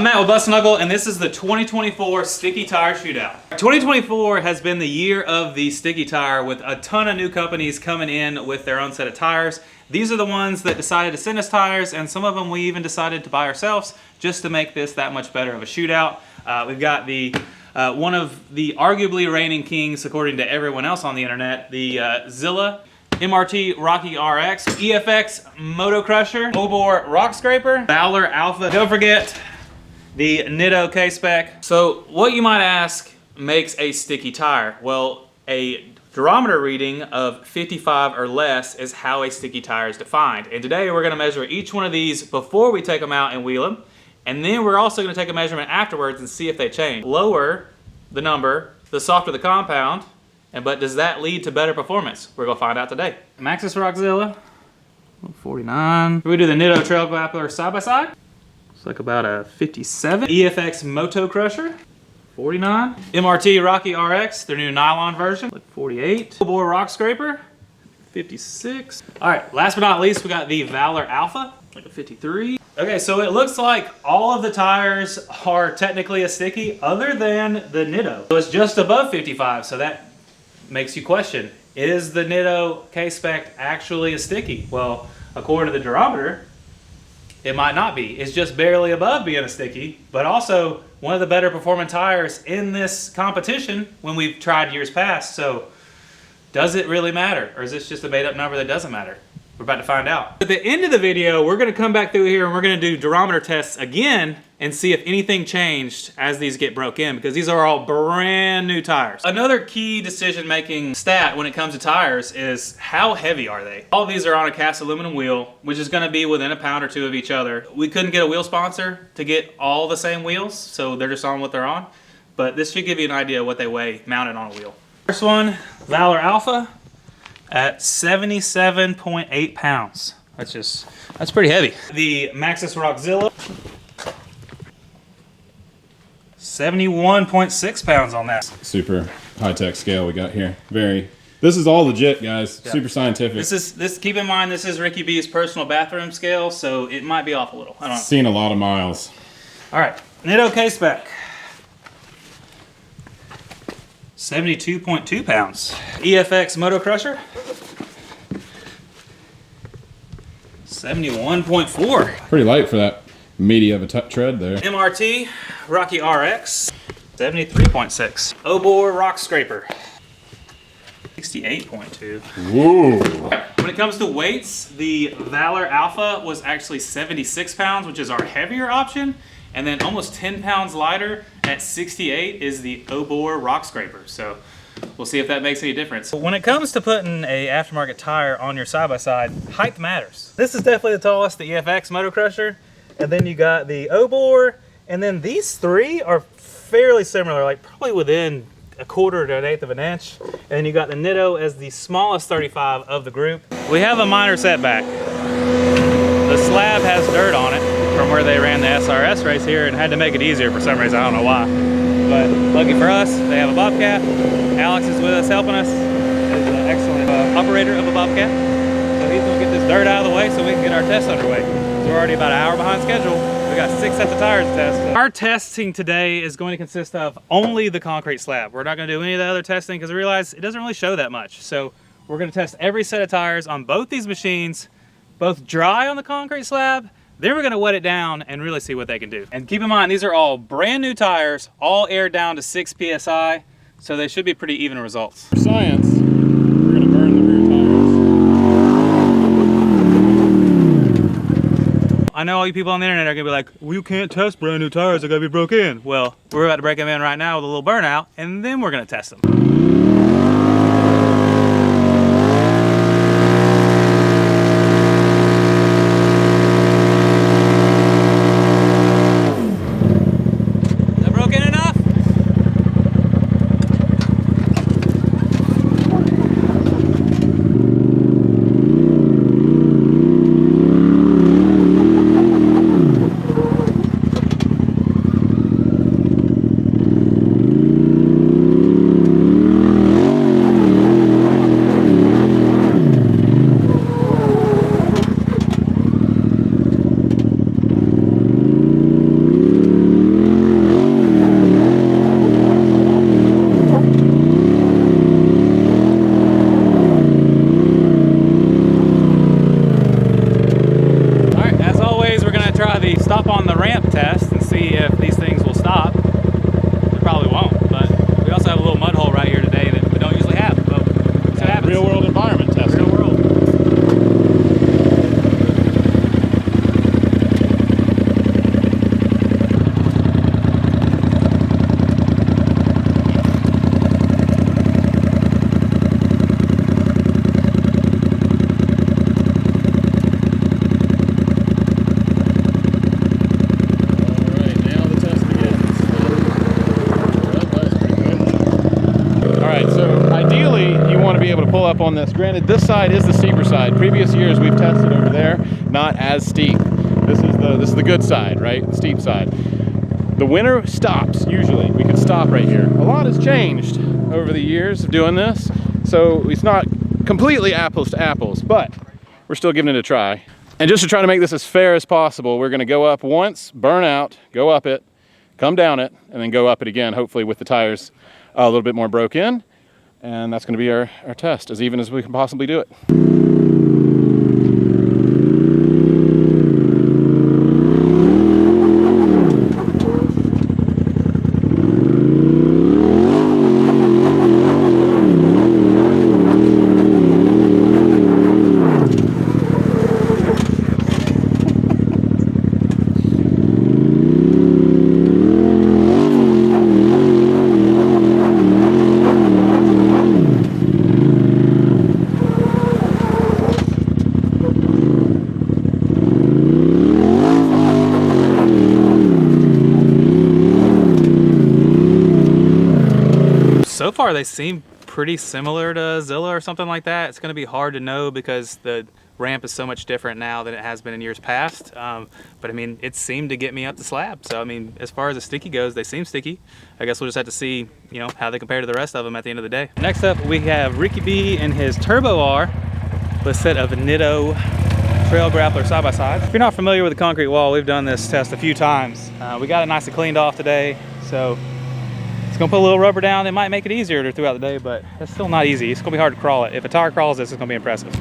I'm Matt with Bust Knuckle, and this is the 2024 Sticky Tire Shootout. 2024 has been the year of the sticky tire, with a ton of new companies coming in with their own set of tires. These are the ones that decided to send us tires, and some of them we even decided to buy ourselves just to make this that much better of a shootout. We've got the one of the arguably reigning kings, according to everyone else on the internet, the Zilla, MRT Rocky RX, EFX Motocrusher, Obor RocScraper, Valor Alpha. Don't forget the Nitto K-Spec. So what you might ask makes a sticky tire? Well, a durometer reading of 55 or less is how a sticky tire is defined. And today we're gonna measure each one of these before we take them out and wheel them. And then we're also gonna take a measurement afterwards and see if they change. Lower the number, the softer the compound, but does that lead to better performance? We're gonna find out today. Maxxis Roxxzilla, 49. We do the Nitto Trail Grappler side by side. It's like about a 57. EFX Motocrusher, 49. MRT Rocky RX, their new nylon version, like 48. Obor RocScraper, 56. All right, last but not least, we got the Valor Alpha, like a 53. Okay, so it looks like all of the tires are technically a sticky other than the Nitto. So it's just above 55, so that makes you question, is the Nitto K-Spec actually a sticky? Well, according to the durometer, it might not be. It's just barely above being a sticky, but also one of the better performing tires in this competition when we've tried years past. So does it really matter? Or is this just a made up number that doesn't matter? We're about to find out. At the end of the video, we're gonna come back through here and we're gonna do durometer tests again and see if anything changed as these get broke in, because these are all brand new tires. Another key decision-making stat when it comes to tires is how heavy are they? All of these are on a cast aluminum wheel, which is gonna be within a pound or two of each other. We couldn't get a wheel sponsor to get all the same wheels, so they're just on what they're on. But this should give you an idea of what they weigh mounted on a wheel. First one, Valor Alpha at 77.8 pounds. That's pretty heavy. The Maxxis Roxxzilla, 71.6 pounds on that. Super high-tech scale we got here. This is all legit, guys. Yeah. Super scientific. Keep in mind, this is Ricky B's personal bathroom scale, so it might be off a little. I don't know. Seen a lot of miles. All right, Nitto K-Spec, 72.2 pounds. EFX Motocrusher, 71.4. Pretty light for that meaty of a tread there. MRT Rocky RX, 73.6. Obor RocScraper, 68.2. Whoa. When it comes to weights, the Valor Alpha was actually 76 pounds, which is our heavier option. And then almost 10 pounds lighter at 68 is the Obor RocScraper. So we'll see if that makes any difference. When it comes to putting a aftermarket tire on your side-by-side, height matters. This is definitely the tallest, the EFX Motocrusher. And then you got the Obor, and then these three are fairly similar, like probably within a quarter to an eighth of an inch. And then you got the Nitto as the smallest 35 of the group. We have a minor setback. The slab has dirt on it from where they ran the SRS race here and had to make it easier for some reason, I don't know why. But lucky for us, they have a Bobcat. Alex is with us helping us. He's an excellent operator of a Bobcat. So he's gonna get this dirt out of the way so we can get our test underway. So we're already about an hour behind schedule. We got 6 sets of tires to test. Our testing today is going to consist of only the concrete slab. We're not gonna do any of the other testing because we realize it doesn't really show that much. So we're gonna test every set of tires on both these machines, both dry on the concrete slab, then we're gonna wet it down and really see what they can do. And keep in mind, these are all brand new tires, all aired down to 6 PSI, so they should be pretty even results. For science, we're gonna burn the rear tires. I know all you people on the internet are gonna be like, well, you can't test brand new tires, they gotta be broke in. Well, we're about to break them in right now with a little burnout, and then we're gonna test them. be able to pull up on this. Granted, this side is the steeper side. Previous years we've tested over there, not as steep. This is the good side, right? The steep side. The winter stops, usually. We can stop right here. A lot has changed over the years of doing this, so it's not completely apples to apples, but we're still giving it a try. And just to try to make this as fair as possible, we're gonna go up once, burn out, go up it, come down it, and then go up it again, hopefully with the tires a little bit more broke in. And that's gonna be our test, as even as we can possibly do it. So far they seem pretty similar to Zilla or something like that. It's going to be hard to know because the ramp is so much different now than it has been in years past. But I mean, it seemed to get me up the slab. So I mean, as far as the sticky goes, they seem sticky. I guess we'll just have to see, you know, how they compare to the rest of them at the end of the day. Next up, we have Ricky B and his Turbo R with a set of Nitto Trail Grappler side-by-side. If you're not familiar with the concrete wall, we've done this test a few times. We got it nice and cleaned off today, so it's gonna put a little rubber down. It might make it easier throughout the day, but it's still not easy. It's gonna be hard to crawl it. If a tire crawls this, it's gonna be impressive.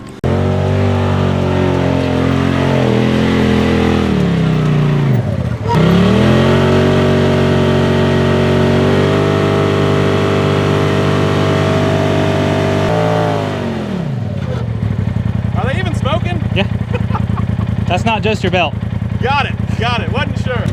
Are they even smoking? Yeah. That's not just your belt. Got it, wasn't sure.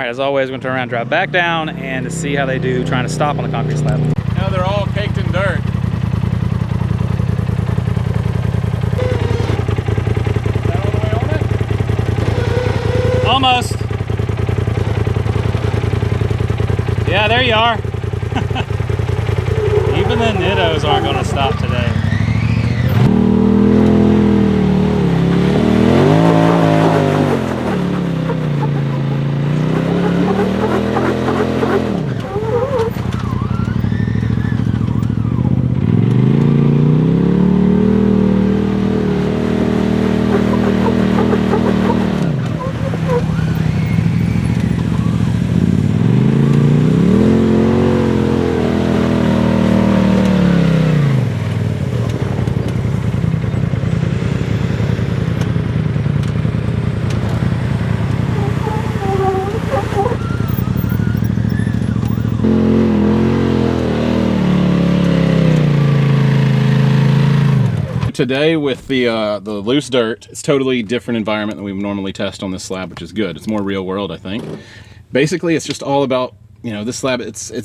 As always, we're gonna turn around and drive back down and see how they do trying to stop on the concrete slab. Now they're all caked in dirt. Is that all the way on it? Almost. Yeah, there you are. Even the Nittos aren't gonna stop today. Today with the loose dirt, it's totally different environment than we normally test on this slab, which is good. It's more real world, I think. Basically, it's just all about, you know, this slab,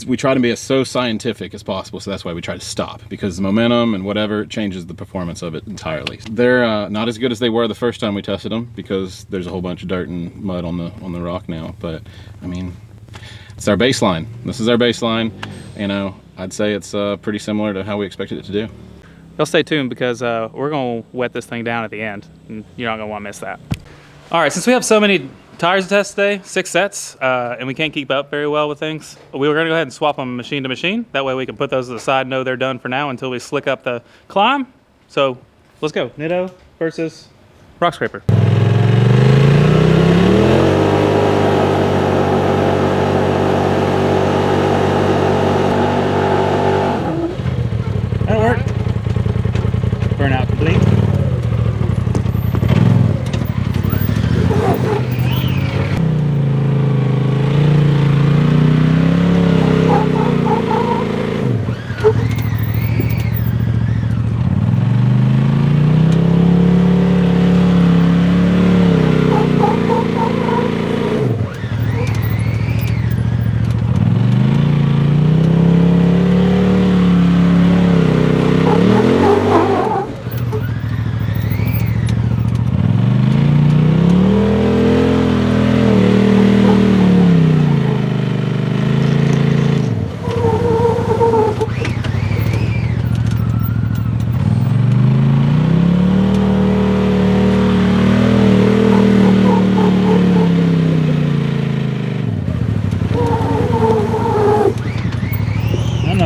we try to be as so scientific as possible, so that's why we try to stop, because the momentum and whatever changes the performance of it entirely. They're not as good as they were the first time we tested them, because there's a whole bunch of dirt and mud on the rock now, but I mean, it's our baseline. This is our baseline. You know, I'd say it's pretty similar to how we expected it to do. Y'all stay tuned because we're gonna wet this thing down at the end, and you're not gonna wanna miss that. All right, since we have so many tires to test today, 6 sets, and we can't keep up very well with things, we were gonna go ahead and swap them machine to machine. That way we can put those to the side, know they're done for now until we slick up the climb. So let's go, Nitto versus RocScraper.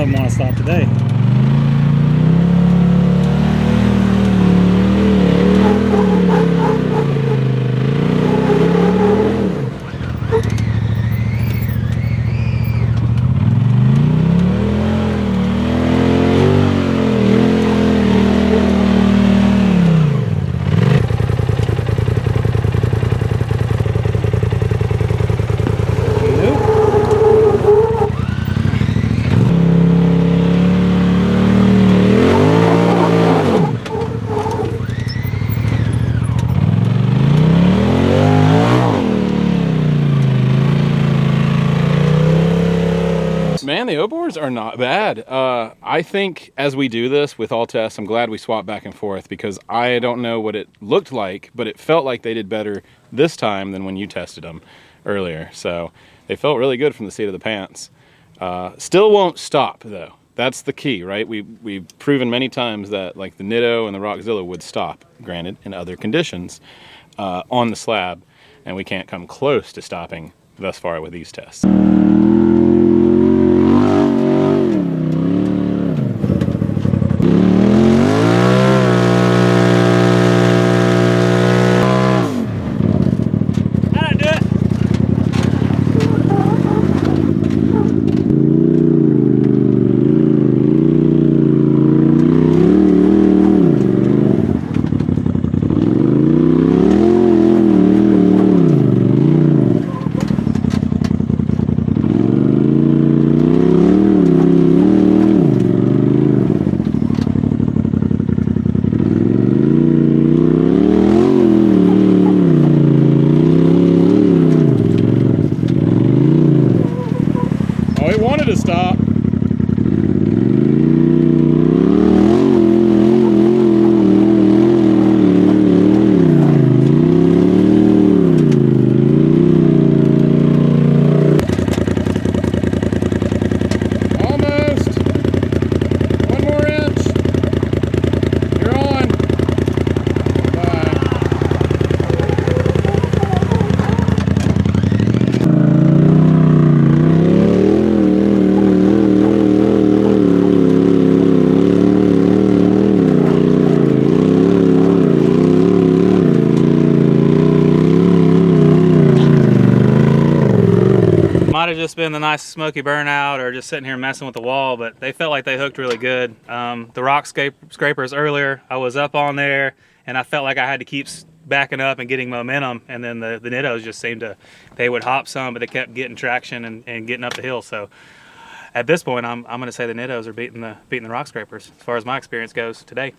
of them want to stop today. Man, the Obors are not bad. I think as we do this with all tests, I'm glad we swapped back and forth because I don't know what it looked like, but it felt like they did better this time than when you tested them earlier. So they felt really good from the seat of the pants. Still won't stop though. That's the key, right? We've proven many times that like the Nitto and the RocXzilla would stop, granted in other conditions, on the slab, and we can't come close to stopping thus far with these tests. To stop. Almost. One more inch. You're on. Bye. Might have just been the nice smoky burnout or just sitting here messing with the wall, but they felt like they hooked really good. The RocScrapers earlier, I was up on there and I felt like I had to keep backing up and getting momentum, and then the Nittos just seemed to, they would hop some, but they kept getting traction and getting up the hill. So at this point, I'm going to say the Nittos are beating the RocScrapers as far as my experience goes today.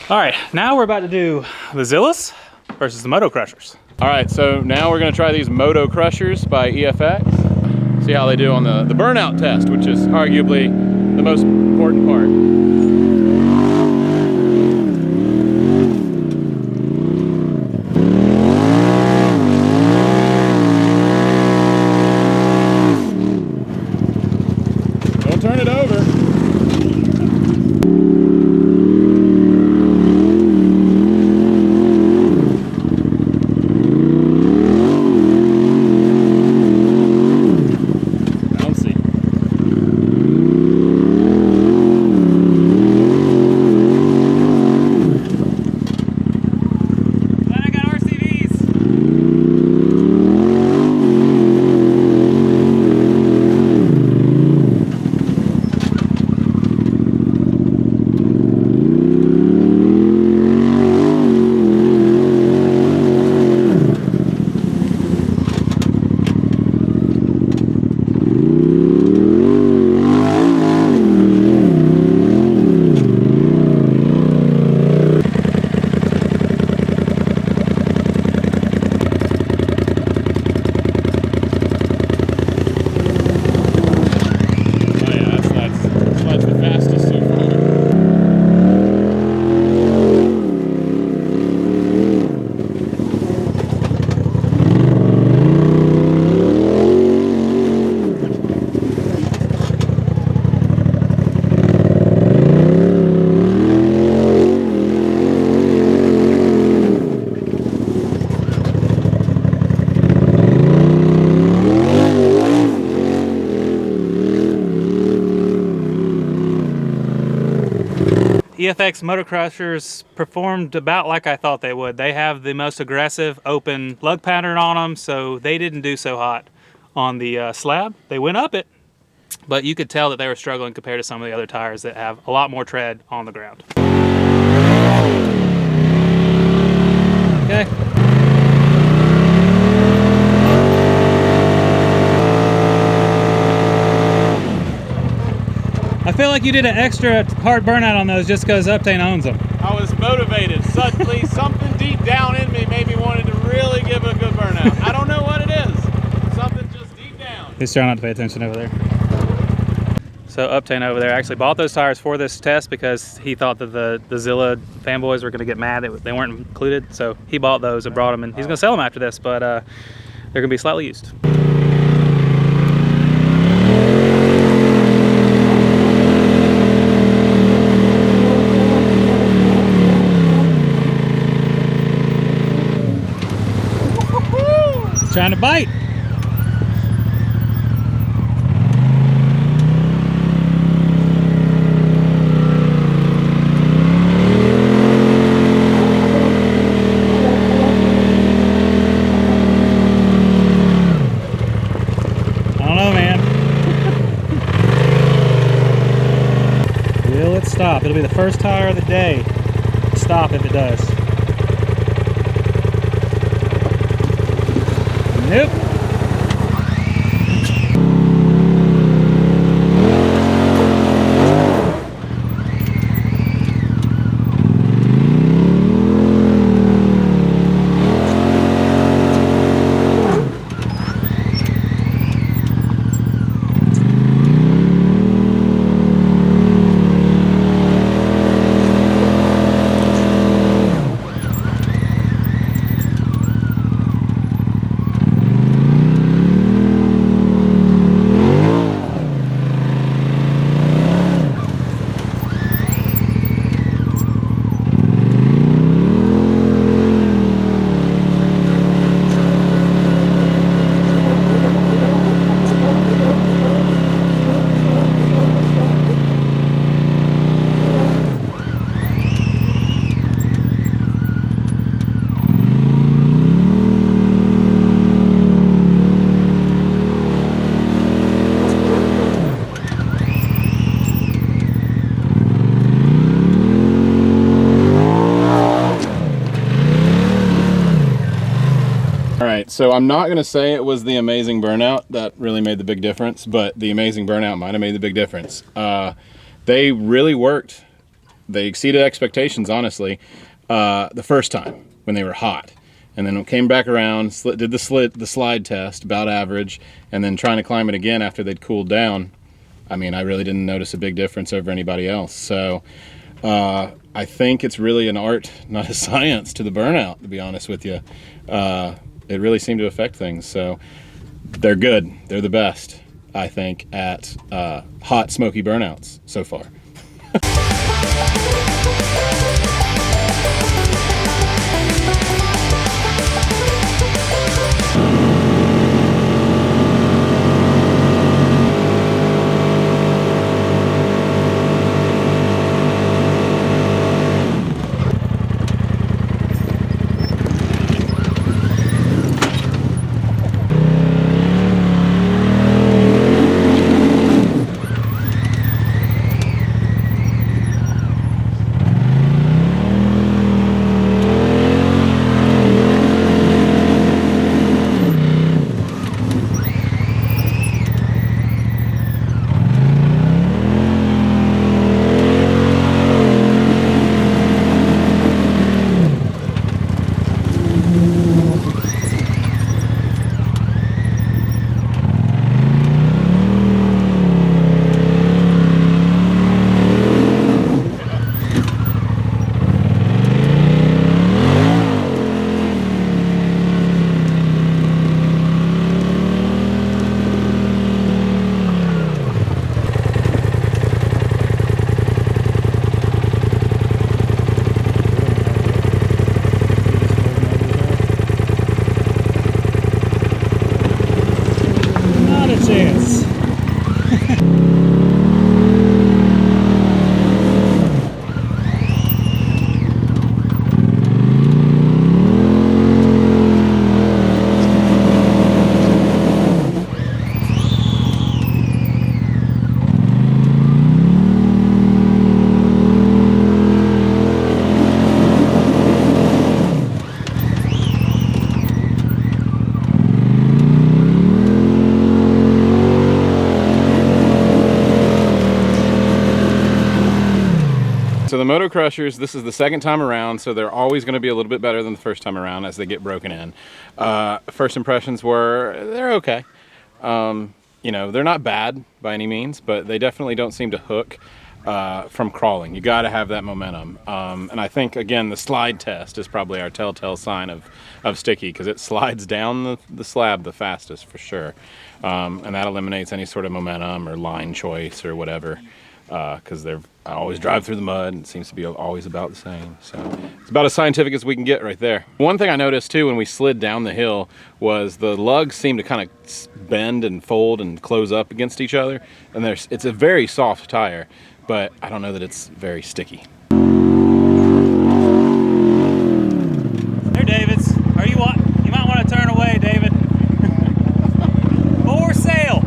All right, now we're about to do the Zillas versus the Motocrushers. All right, so now we're gonna try these Motocrushers by EFX. See how they do on the burnout test, which is arguably the most important part. Don't turn it over. EFX Motocrushers performed about like I thought they would. They have the most aggressive open lug pattern on them, so they didn't do so hot on the slab. They went up it, but you could tell that they were struggling compared to some of the other tires that have a lot more tread on the ground. Okay. I feel like you did an extra hard burnout on those just because Uptane owns them. I was motivated. Suddenly, something deep down in me made me wanted to really give a good burnout. I don't know what it is. Something just deep down. He's trying not to pay attention over there. So Uptane over there actually bought those tires for this test because he thought that the Zilla fanboys were going to get mad that they weren't included. So he bought those and brought them, and he's going to sell them after this, but they're going to be slightly used. Trying to bite. I don't know, man. Will it stop? It'll be the first tire of the day. Stop if it does. Nope. So I'm not going to say it was the amazing burnout that really made the big difference, but the amazing burnout might have made the big difference. They really worked. They exceeded expectations, honestly, the first time when they were hot. And then it came back around, did the slide test, about average, and then trying to climb it again after they'd cooled down. I mean, I really didn't notice a big difference over anybody else. So I think it's really an art, not a science, to the burnout, to be honest with you. It really seemed to affect things. So they're good. They're the best, I think, at hot, smoky burnouts so far. the Motocrushers, this is the second time around, so they're always going to be a little bit better than the first time around as they get broken in. First impressions were, they're okay. You know, they're not bad by any means, but they definitely don't seem to hook from crawling. You got to have that momentum. And I think, again, the slide test is probably our telltale sign of sticky, because it slides down the slab the fastest for sure. And that eliminates any sort of momentum or line choice or whatever, because I always drive through the mud and it seems to be always about the same. So it's about as scientific as we can get right there. One thing I noticed too when we slid down the hill was the lugs seem to kind of bend and fold and close up against each other. And it's a very soft tire, but I don't know that it's very sticky. There, Davids. You might want to turn away, David. For sale.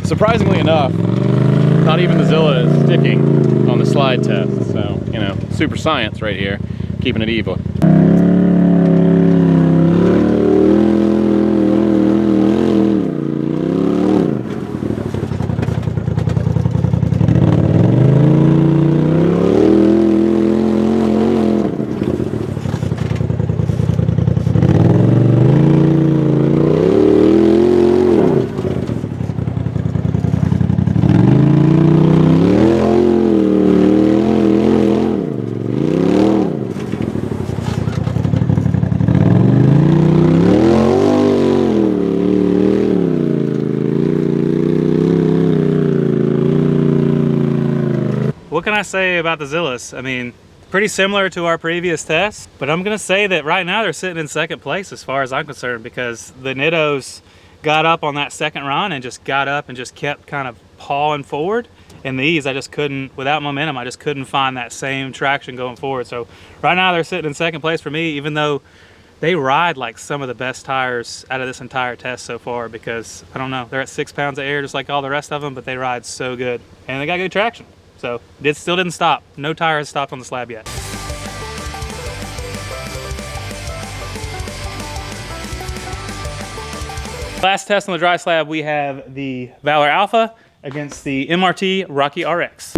Surprisingly enough, not even the Zilla is sticking on the slide test. So, you know, super science right here, keeping it evil. What can I say about the Zillas? I mean, pretty similar to our previous tests, but I'm gonna say that right now they're sitting in second place as far as I'm concerned, because the Nittos got up on that second run and just got up and just kept kind of pawing forward. And these, I just couldn't, without momentum, I just couldn't find that same traction going forward. So right now they're sitting in second place for me, even though they ride like some of the best tires out of this entire test so far, because I don't know, they're at 6 pounds of air just like all the rest of them, but they ride so good and they got good traction. So it still didn't stop. No tire has stopped on the slab yet. Last test on the dry slab, we have the Valor Alpha against the MRT Rocky RX.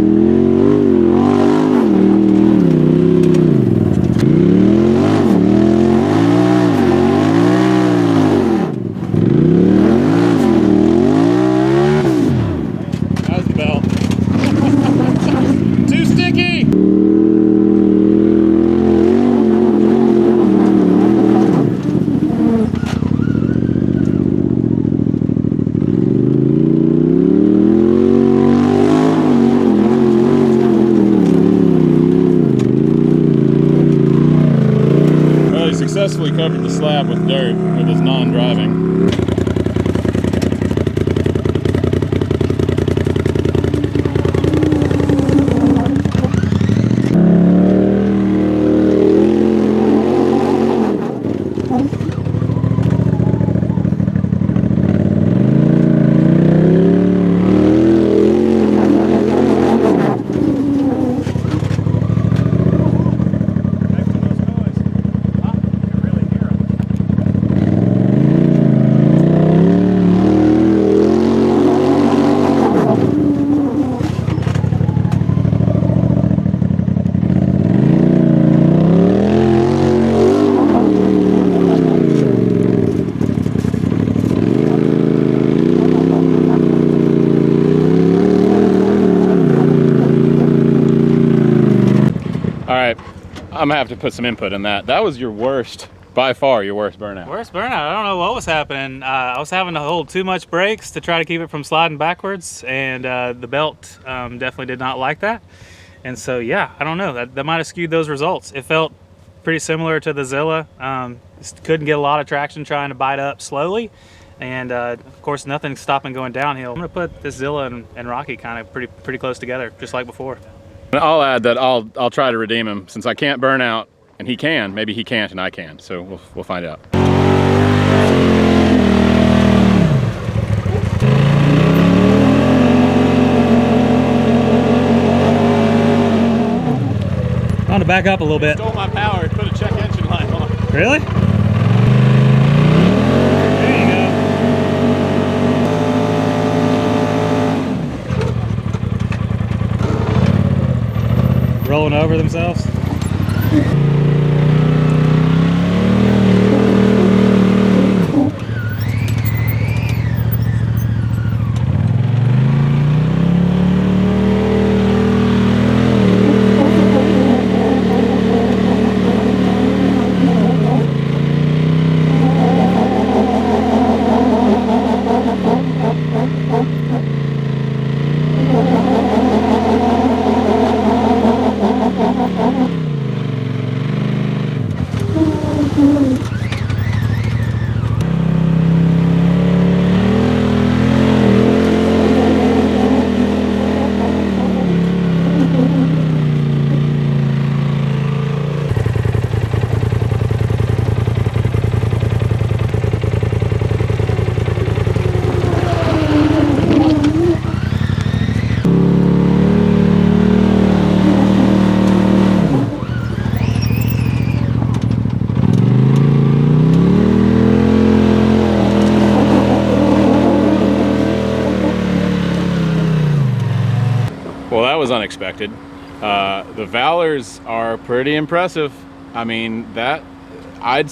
Successfully covered the slab with dirt with his non-driving. right, I'm gonna have to put some input in that. That was your worst, by far your worst burnout. Worst burnout. I don't know what was happening. I was having to hold too much brakes to try to keep it from sliding backwards, and the belt definitely did not like that. And so, yeah, I don't know. That might have skewed those results. It felt pretty similar to the Zilla. Just couldn't get a lot of traction trying to bite up slowly. And of course, nothing stopping going downhill. I'm gonna put this Zilla and Rocky kind of pretty close together, just like before. And I'll add that I'll try to redeem him since I can't burn out and he can. Maybe he can't and I can. So we'll find out. I want to back up a little bit. Stole my power and put a check engine light on. Really? There you go. Rolling over themselves. Well, that was unexpected. The Valors are pretty impressive. I mean, I'd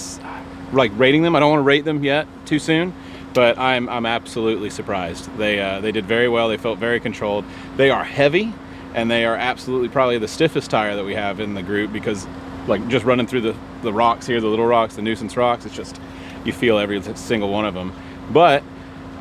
like rating them. I don't want to rate them yet too soon, but I'm absolutely surprised. They did very well. They felt very controlled. They are heavy, and they are absolutely probably the stiffest tire that we have in the group because, like, just running through the rocks here, the little rocks, the nuisance rocks, it's just, you feel every single one of them. But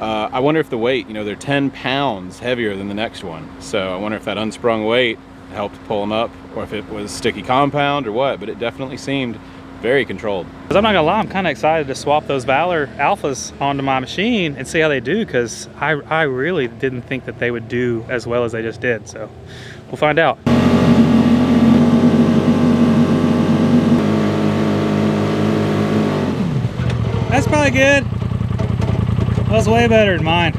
I wonder if the weight, you know, they're 10 pounds heavier than the next one. So I wonder if that unsprung weight helped pull them up, or if it was sticky compound or what, but it definitely seemed very controlled. Because I'm not gonna lie, I'm kind of excited to swap those Valor Alphas onto my machine and see how they do, because I really didn't think that they would do as well as they just did. So we'll find out. That's probably good. That was way better than mine.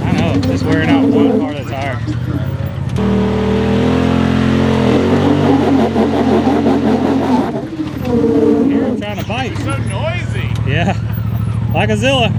I know, just wearing out one part of the tire. Here I'm trying to bite. It's so noisy. Yeah, like a Zilla.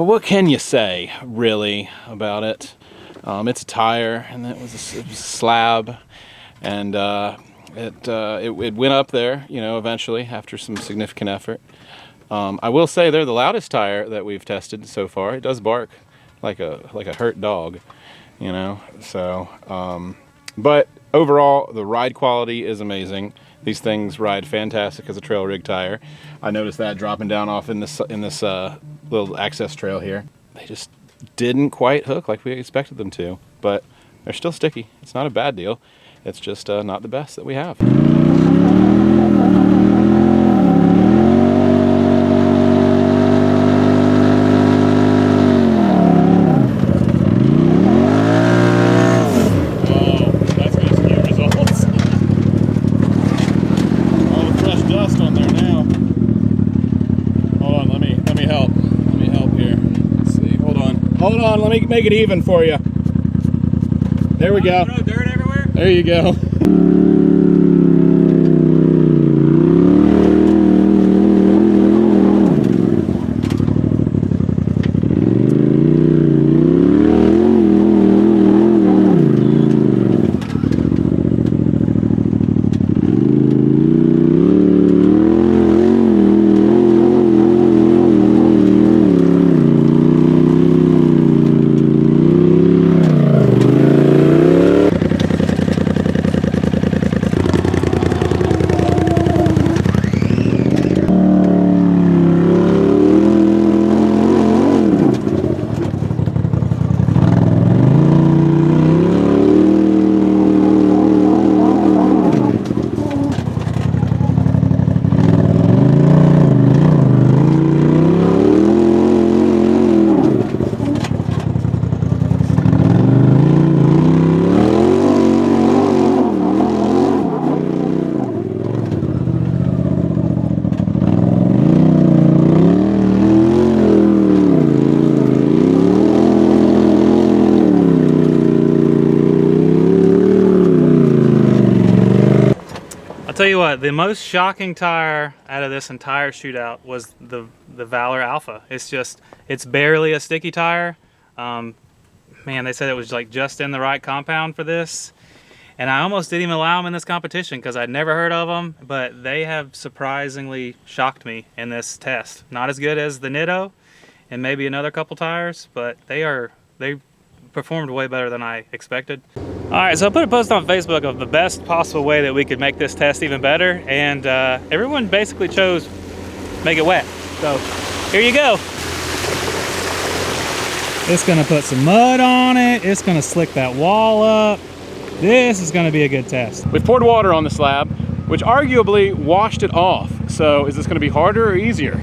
Well, what can you say, really, about it? It's a tire, and it was a slab, and it went up there, you know, eventually after some significant effort. I will say they're the loudest tire that we've tested so far. It does bark like a hurt dog, you know. So, but overall, the ride quality is amazing. These things ride fantastic as a trail rig tire. I noticed that dropping down off in this little access trail here. They just didn't quite hook like we expected them to, but they're still sticky. It's not a bad deal. It's just not the best that we have. Hold on, let me make it even for you. There we go. Throw dirt everywhere? There you go. I'll tell you what, the most shocking tire out of this entire shootout was the Valor Alpha. It's barely a sticky tire. Man, they said it was like just in the right compound for this. And I almost didn't even allow them in this competition because I'd never heard of them, but they have surprisingly shocked me in this test. Not as good as the Nitto and maybe another couple tires, but they performed way better than I expected. All right, so I put a post on Facebook of the best possible way that we could make this test even better, and everyone basically chose make it wet. So here you go. It's gonna put some mud on it. It's gonna slick that wall up. This is gonna be a good test. We poured water on the slab, which arguably washed it off. So is this gonna be harder or easier?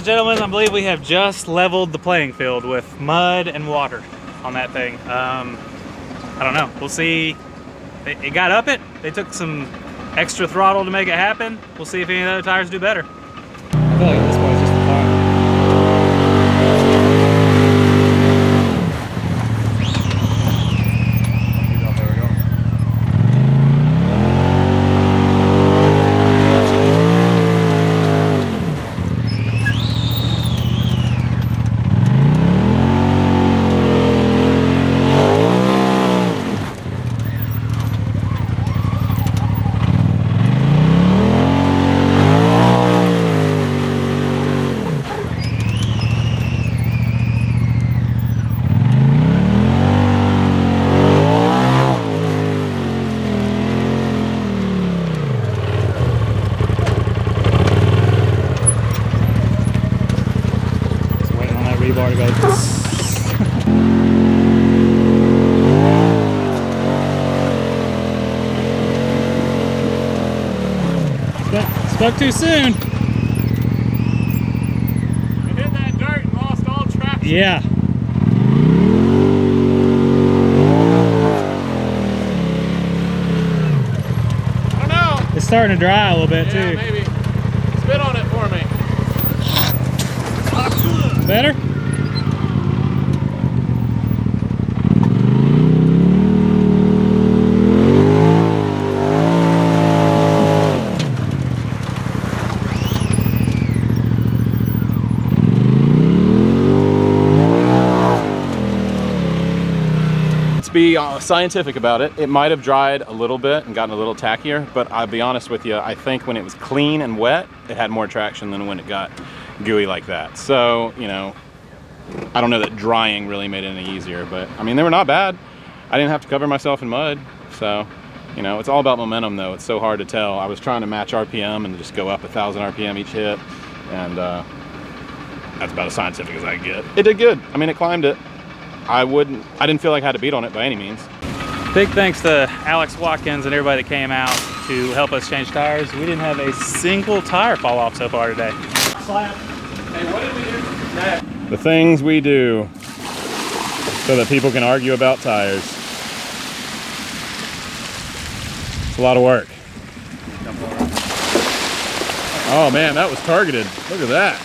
Gentlemen, I believe we have just leveled the playing field with mud and water on that thing. I don't know. We'll see. It got up it. They took some extra throttle to make it happen. We'll see if any of the other tires do better. I feel like this one's just fun. rebar to go. Spoke too soon. It hit that dirt and lost all traction. Yeah. I don't know. It's starting to dry a little bit too. Maybe. Spit on it for me. Better? To be scientific about it, it might have dried a little bit and gotten a little tackier, but I'll be honest with you, I think when it was clean and wet, it had more traction than when it got gooey like that. So, you know, I don't know that drying really made it any easier, but I mean, they were not bad. I didn't have to cover myself in mud, so, you know, it's all about momentum though. It's so hard to tell. I was trying to match RPM and just go up 1,000 RPM each hit, and that's about as scientific as I get. It did good. I mean, it climbed it. I didn't feel like I had to beat on it by any means. Big thanks to Alex Watkins and everybody that came out to help us change tires. We didn't have a single tire fall off so far today. Slab. Hey, what did we do next? The things we do so that people can argue about tires. It's a lot of work. Oh man, that was targeted. Look at that.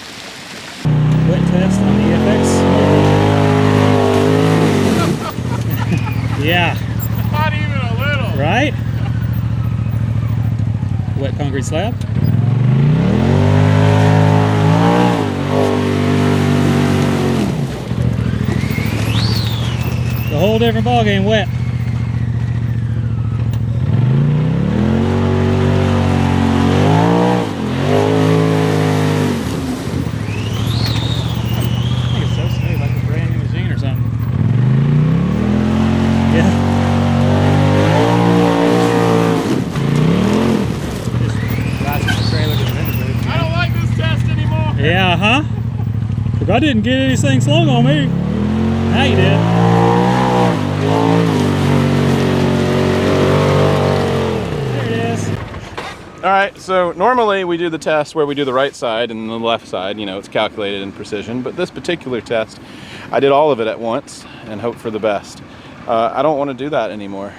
Wet test on the EFX. Yeah. Not even a little. Right? Wet concrete slab. It's a whole different ballgame wet. I think it's so smooth, like a brand new machine or something. Yeah. Just rides the trailer to the vendor booth. I don't like this test anymore. Yeah, huh? Look, I didn't get anything slung on me. Now you did. There it is. All right, so normally we do the test where we do the right side and the left side, you know, it's calculated in precision, but this particular test, I did all of it at once and hope for the best. I don't want to do that anymore.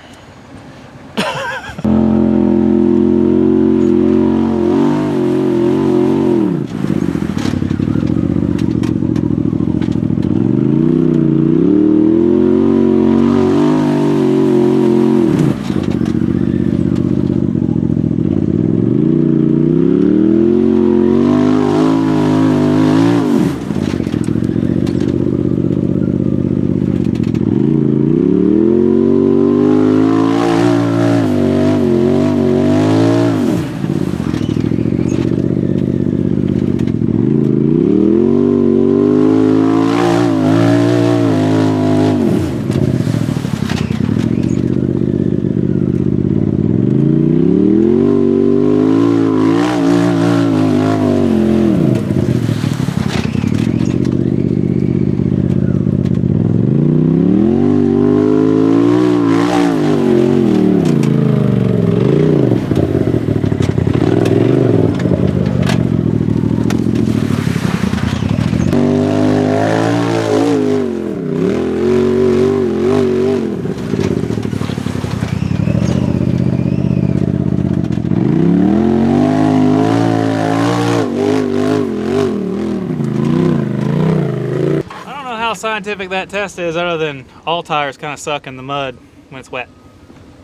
Scientific that test is, other than all tires kind of suck in the mud when it's wet.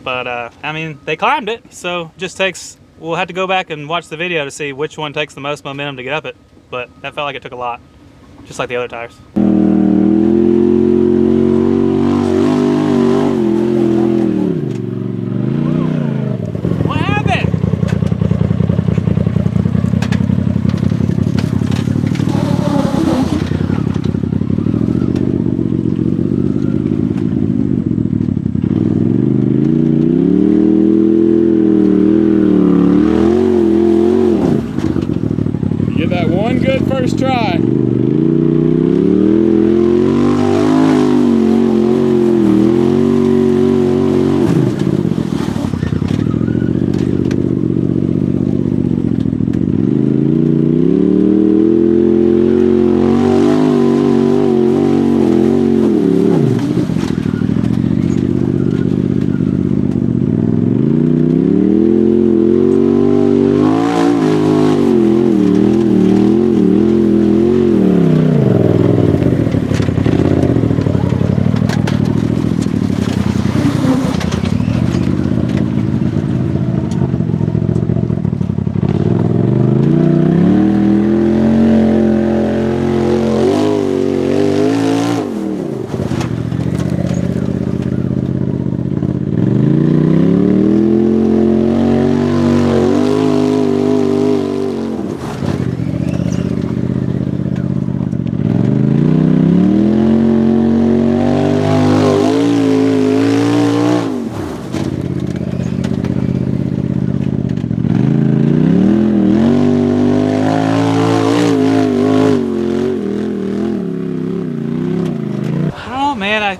But I mean, they climbed it, so just takes, we'll have to go back and watch the video to see which one takes the most momentum to get up it, but that felt like it took a lot, just like the other tires. What happened? First try. man,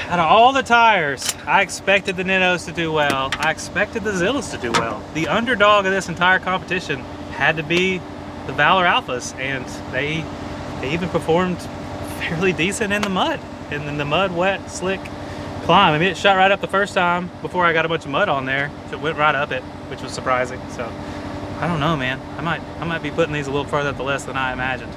out of all the tires, I expected the Nittos to do well. I expected the Zillas to do well. The underdog of this entire competition had to be the Valor Alphas, and they even performed fairly decent in the mud. And in the mud, wet, slick climb. I mean, it shot right up the first time before I got a bunch of mud on there. So it went right up it, which was surprising. So I don't know, man. I might be putting these a little further up the list than I imagined.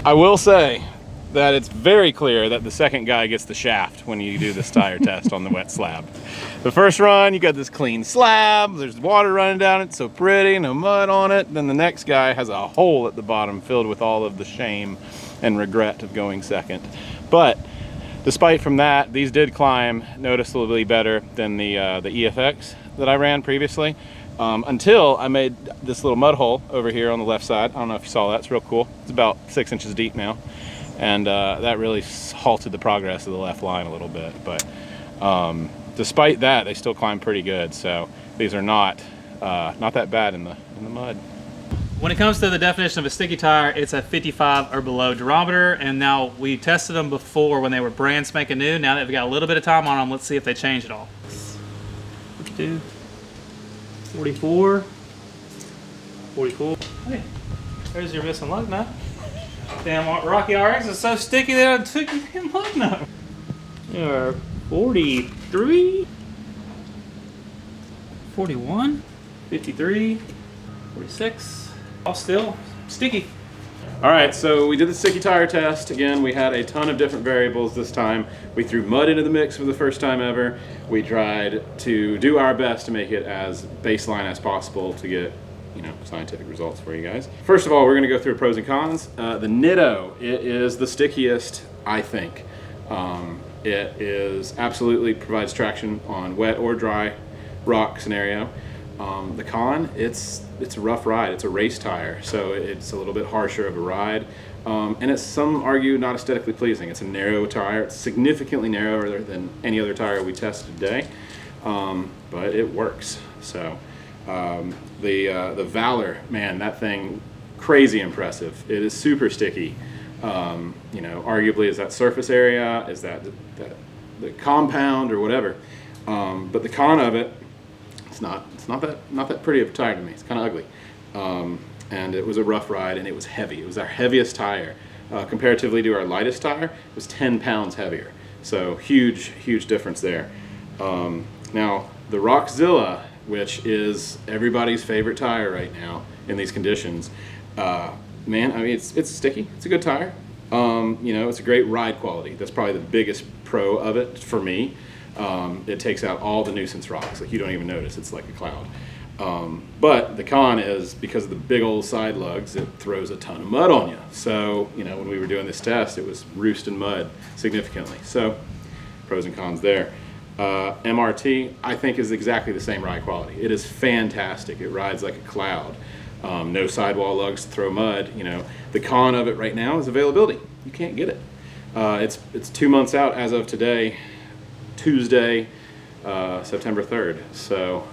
I will say that it's very clear that the second guy gets the shaft when you do this tire test on the wet slab. The first run, you got this clean slab, there's water running down it, so pretty, no mud on it. Then the next guy has a hole at the bottom filled with all of the shame and regret of going second. But despite from that, these did climb noticeably better than the EFX that I ran previously. Until I made this little mud hole over here on the left side. I don't know if you saw that, it's real cool. It's about 6 inches deep now. And that really halted the progress of the left line a little bit. But despite that, they still climb pretty good. So these are not that bad in the mud. When it comes to the definition of a sticky tire, it's a 55 or below durometer. And now we tested them before when they were brand spanking new. Now that we've got a little bit of time on them, let's see if they change at all. 52. 44, 44. Hey, there's your missing lug nut. Damn, Rocky RX is so sticky that I took your damn lug nut. There are 43, 41, 53, 46. All still sticky. All right, so we did the sticky tire test. Again, we had a ton of different variables this time. We threw mud into the mix for the first time ever. We tried to do our best to make it as baseline as possible to get, you know, scientific results for you guys. First of all, we're gonna go through pros and cons. The Nitto, it is the stickiest, I think. It is absolutely provides traction on wet or dry rock scenario. The con, it's a rough ride. It's a race tire, so it's a little bit harsher of a ride. And it's, some argue, not aesthetically pleasing. It's a narrow tire. It's significantly narrower than any other tire we tested today, but it works. So the Valor, man, that thing, crazy impressive. It is super sticky. You know, arguably is that surface area, is that the compound or whatever. But the con of it, it's not that pretty of a tire to me. It's kind of ugly. And it was a rough ride, and it was heavy. It was our heaviest tire. Comparatively to our lightest tire, it was 10 pounds heavier. So huge difference there. Now, the RocXzilla, which is everybody's favorite tire right now in these conditions, man, I mean, it's sticky. It's a good tire. You know, it's a great ride quality. That's probably the biggest pro of it for me. It takes out all the nuisance rocks. Like, you don't even notice. It's like a cloud. But the con is, because of the big old side lugs, it throws a ton of mud on you. So, you know, when we were doing this test, it was roosting mud significantly. So, pros and cons there. MRT, I think, is exactly the same ride quality. It is fantastic. It rides like a cloud. No sidewall lugs to throw mud. You know, the con of it right now is availability. You can't get it. It's 2 months out as of today, Tuesday, September 3rd. So,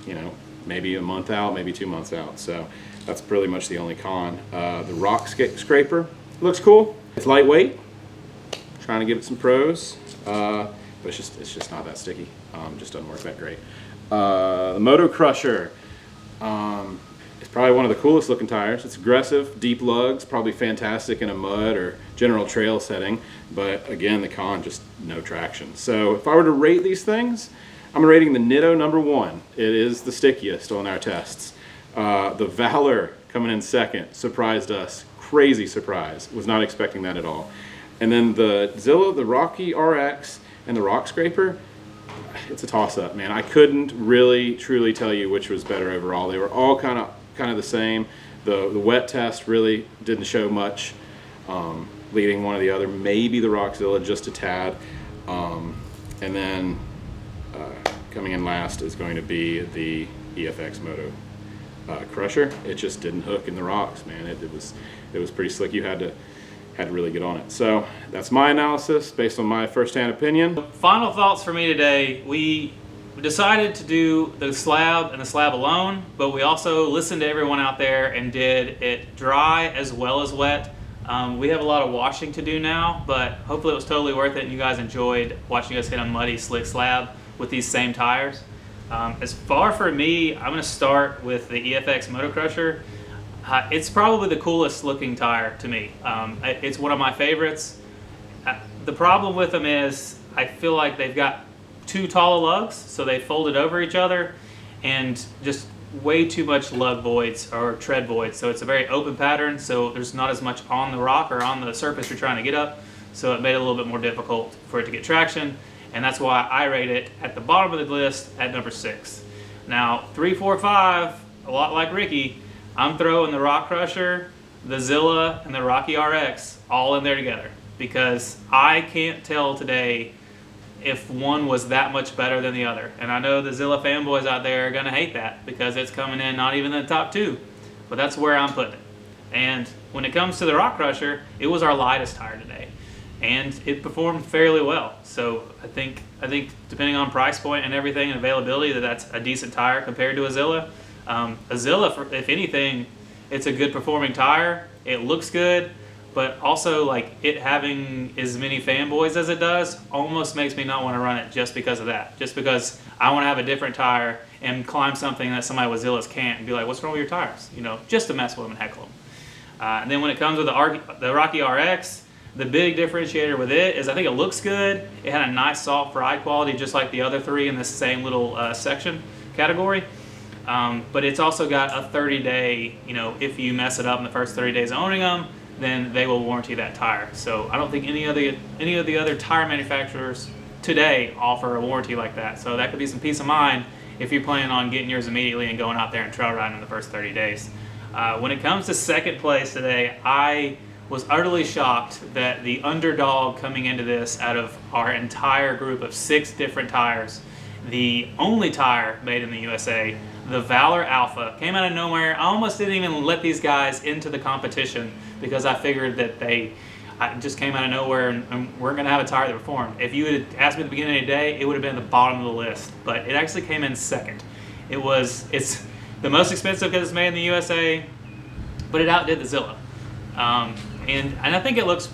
you know, maybe a month out, maybe 2 months out. So that's pretty much the only con. The RocScraper looks cool. It's lightweight. Trying to give it some pros, but it's just not that sticky. Just doesn't work that great. The Motocrusher. It's probably one of the coolest looking tires. It's aggressive, deep lugs, probably fantastic in a mud or general trail setting, but again, the con, just no traction. So if I were to rate these things, I'm rating the Nitto #1. It is the stickiest on our tests. The Valor coming in second surprised us crazy surprise. Was not expecting that at all. And then the Zilla, the Rocky RX, and the RocScraper, it's a toss-up, man. I couldn't really truly tell you which was better overall. They were all kind of the same. The wet test really didn't show much, leading one or the other. Maybe the RocXzilla just a tad. And then coming in last is going to be the EFX Motocrusher. It just didn't hook in the rocks, man. It was pretty slick. You had to really get on it. So that's my analysis based on my first-hand opinion. Final thoughts for me today. We decided to do the slab and the slab alone, but we also listened to everyone out there and did it dry as well as wet. We have a lot of washing to do now, but hopefully it was totally worth it and you guys enjoyed watching us hit a muddy, slick slab with these same tires. As far for me, I'm going to start with the EFX Motocrusher. It's probably the coolest looking tire to me. It's one of my favorites. The problem with them is I feel like they've got too tall of lugs, so they folded over each other, and just way too much lug voids or tread voids. So it's a very open pattern, so there's not as much on the rock or on the surface you're trying to get up. So it made it a little bit more difficult for it to get traction, and that's why I rate it at the bottom of the list at number 6. Now 3, 4, 5, a lot like Ricky, I'm throwing the RocCrusher, the Zilla, and the Rocky RX all in there together, because I can't tell today if one was that much better than the other. And I know the Zilla fanboys out there are going to hate that because it's coming in not even in the top 2, but that's where I'm putting it. And when it comes to the RocCrusher, it was our lightest tire today, and it performed fairly well. So I think depending on price point and everything and availability, that's a decent tire compared to a Zilla. A Zilla, if anything, it's a good performing tire. It looks good, but also like it having as many fanboys as it does almost makes me not want to run it just because of that. Just because I want to have a different tire and climb something that somebody with Zillas can't and be like, what's wrong with your tires? You know, just to mess with them and heckle them. And then when it comes with the Rocky RX, the big differentiator with it is I think it looks good. It had a nice soft ride quality just like the other 3 in this same little section category. But it's also got a 30-day, you know, if you mess it up in the first 30 days of owning them, then they will warranty that tire. So I don't think any of the other tire manufacturers today offer a warranty like that. So that could be some peace of mind if you're planning on getting yours immediately and going out there and trail riding in the first 30 days. When it comes to second place today, I was utterly shocked that the underdog coming into this out of our entire group of 6 different tires, the only tire made in the USA, the Valor Alpha, came out of nowhere. I almost didn't even let these guys into the competition because I figured that they just came out of nowhere and weren't going to have a tire that performed. If you had asked me at the beginning of the day, it would have been at the bottom of the list, but it actually came in second. It's the most expensive because it's made in the USA, but it outdid the Zilla. And I think it looks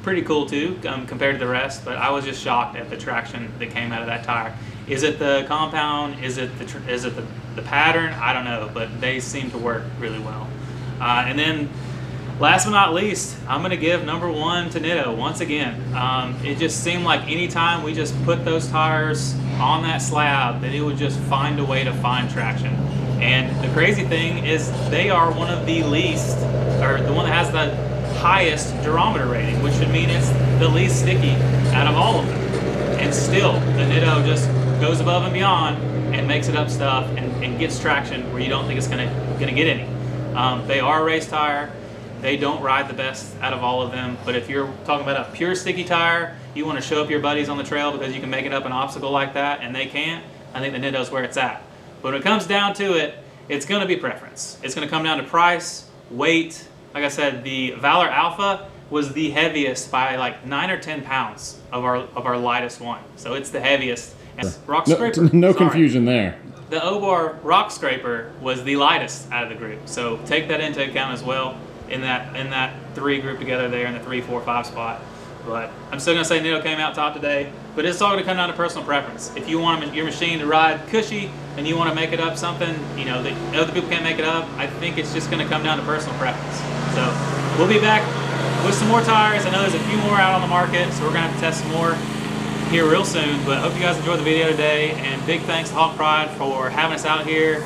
pretty cool too compared to the rest, but I was just shocked at the traction that came out of that tire. Is it the compound? Is it the pattern? I don't know, but they seem to work really well. And then last but not least, I'm going to give number 1 to Nitto once again. It just seemed like anytime we just put those tires on that slab, that it would just find a way to find traction. And the crazy thing is they are one of the least, or the one that has the highest durometer rating, which would mean it's the least sticky out of all of them. And still, the Nitto just goes above and beyond and makes it up stuff and gets traction where you don't think it's gonna get any. They are a race tire. They don't ride the best out of all of them, but if you're talking about a pure sticky tire, you want to show up your buddies on the trail because you can make it up an obstacle like that and they can't, I think the Nitto's where it's at. But when it comes down to it, it's going to be preference. It's going to come down to price, weight. Like I said, the Valor Alpha was the heaviest by like 9 or 10 pounds of our lightest one. So it's the heaviest. And RocScraper, no confusion there. The Obor RocScraper was the lightest out of the group. So take that into account as well in that 3 group together there in the 3, 4, 5 spot. But I'm still going to say Nitto came out top today. But it's all going to come down to personal preference. If you want your machine to ride cushy and you want to make it up something, you know, that other people can't make it up, I think it's just going to come down to personal preference. So we'll be back with some more tires. I know there's a few more out on the market, so we're going to have to test some more here real soon. But I hope you guys enjoyed the video today. And big thanks to Hawk Pride for having us out here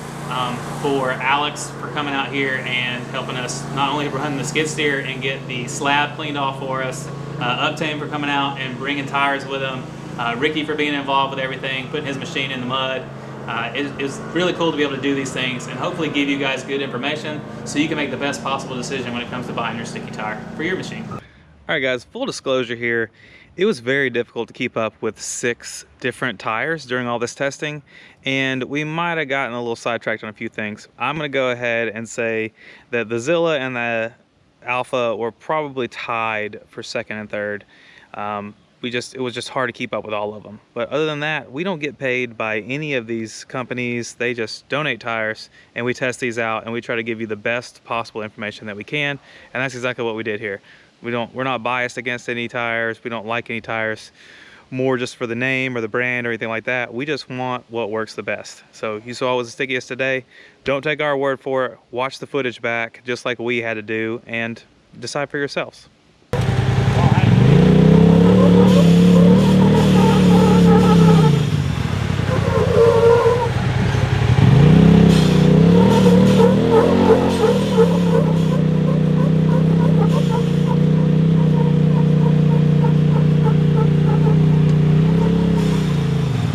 for Alex for coming out here and helping us not only run the skid steer and get the slab cleaned off for us, Uptime for coming out and bringing tires with him, Ricky for being involved with everything, putting his machine in the mud. It was really cool to be able to do these things and hopefully give you guys good information so you can make the best possible decision when it comes to buying your sticky tire for your machine. All right guys, full disclosure here, it was very difficult to keep up with 6 different tires during all this testing, and we might have gotten a little sidetracked on a few things. I'm gonna go ahead and say that the Zilla and the Alpha were probably tied for 2nd and 3rd. It was just hard to keep up with all of them. But other than that, we don't get paid by any of these companies. They just donate tires and we test these out and we try to give you the best possible information that we can. And that's exactly what we did here. We're not biased against any tires. We don't like any tires more just for the name or the brand or anything like that. We just want what works the best. So you saw what was the stickiest today. Don't take our word for it. Watch the footage back just like we had to do and decide for yourselves.